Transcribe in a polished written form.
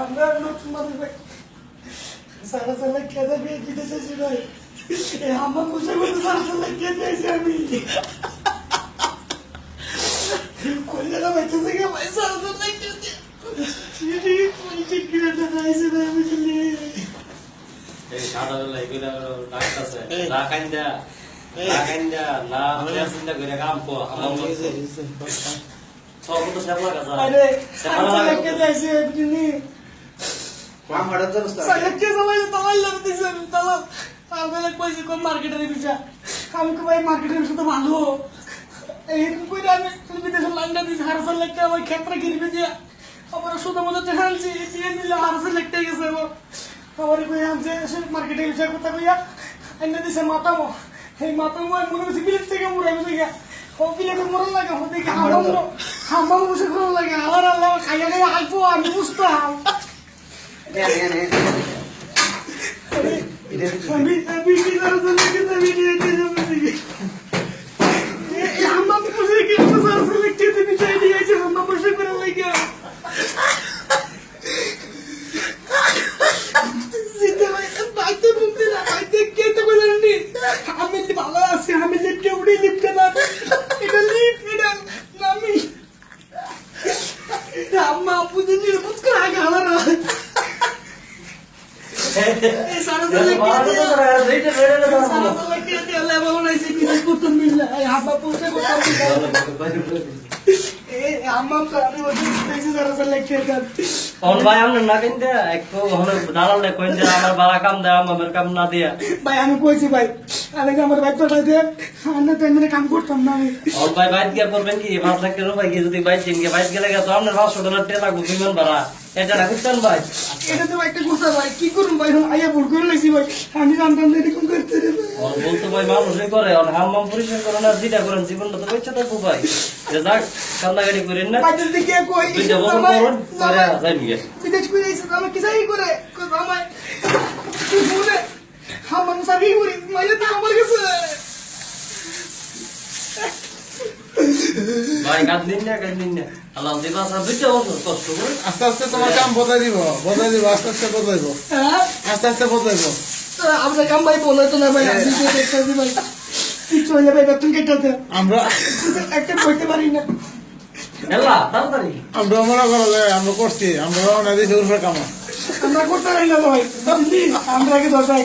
আমরা নতুন মানুষ ভাই সারা সালা কেটে বিয়ে দিতে চাইছি ভাই আমার বসে বলতে সারা সালা কেটে আছি আমি কল্যাণ বাইতে থেকে ভাই সারা সালা কেটে পয়সা কিনে চাইছে না আমি এই সাদা লাই কইরা ডাক্তারছে রাখাইন্দা রাখাইন্দা না চিন্তা করে কাম কো আমার সব তো সেবা কাজ আরে সারা কেটে আইছে আপনি কাম হাড়া যাস সারা কে সবাই তালাই লাগতেছে তালা তাহলে কইছি কোন মার্কেটের বিষয় আমি কই ভাই মার্কেটের সাথে ভালো এইরকম কইরা আমি বিদেশে লাইনটা দিছি হারসাল লাগতে আমার ক্ষেত্রে গিরবে দিয়া আমার শুধু মতো দেখালছি দিয়ে দিলে হারসাল লাগতে গেছে আমার কই আনছে মার্কেটের বিষয় কথা কইয়া এনে দিছে মাতামো এই মাতামো মনে হচ্ছে বিলেট থেকে মুড়ে গেছে গা ও বিলেটে মরন লাগে হতে কি হামাম বসে করন লাগে আল্লাহ আল্লাহ খাইয়া খাইয়া হাইপো আমি বুঝতাম আমি কি হারসাল লাগতে ভিডিও দিতে হামাম বসে কি হারসাল লাগতে বিষয় দিয়েছে হামাম বসে করন লাগে জিতে ভাই বাইতে বুঝতে না বাইতে কে তো বলেননি আমি ভালো আছি আমি লিফটে উঠে লিফটে না এটা লিফট এটা নামি আম্মা বুঝে নির্বোধ করে আগে আমার এই সারা সালা কে দিয়ে আল্লাহ বাবা নাইছে কি করতে মিললা এই হাবা পৌঁছে করতে এই আম্মা কারে ওই দেখছি সারা সালা কে কাট কোন ভাই আমরা না কিনতে একটু হলো দালাল কইন যে আমার বালা কাম দেয় আমার কাম না দিয়া ভাই আমি কইছি ভাই আরে আমার বাইক পাঠাইতে আমি তো এমনি কাম করতাম না আমি ওর ভাই বাইক গিয়ে করবেন কি 5 লাখ টাকা ভাই যদি বাইক কিনকে বাইক গেলে তো আপনার 500 ডলার টাকা লাগবে বিমান ভাড়া এটা রাখতেন ভাই এটা তো একটা কথা ভাই কি করুম ভাই আইয়া ভুল করে লাইছি ভাই আমি জানতাম না এরকম করতে রে ওর বলতো ভাই মানুষই করে আর হাম্মাম পরিষ্কার করে না যেটা করেন জীবনটা তো বেঁচে থাকবো ভাই যাক কান্নাকাটি করেন না বাইরে দিকে কই দুইটা বছর করুন পরে যাই নিয়ে বিদেশ করে এসে আমি কি যাই করে আমায় তুই বলে হামাম সাবি করি মাইলে তো আমার কাছে ভাই কাঁদিন না আল্লাহ দিবা সব দুইটা বছর কষ্ট করে আস্তে আস্তে তোমার কাম বদলাই দিব আস্তে আস্তে বদলাইব হ্যাঁ আস্তে আস্তে বদলাইব আমরা কাম ভাই বলে তো না ভাই আমি যে দেখতে ভাই কিছু হইলে ভাই বেতন কেটাতে আমরা একটা করতে পারি না এলা তাড়াতাড়ি আমরা মনে করো যে আমরা করছি আমরা রওনা দিয়েছি উর্ফে কামা আমরা করতে পারি না ভাই আমরা কি দরকার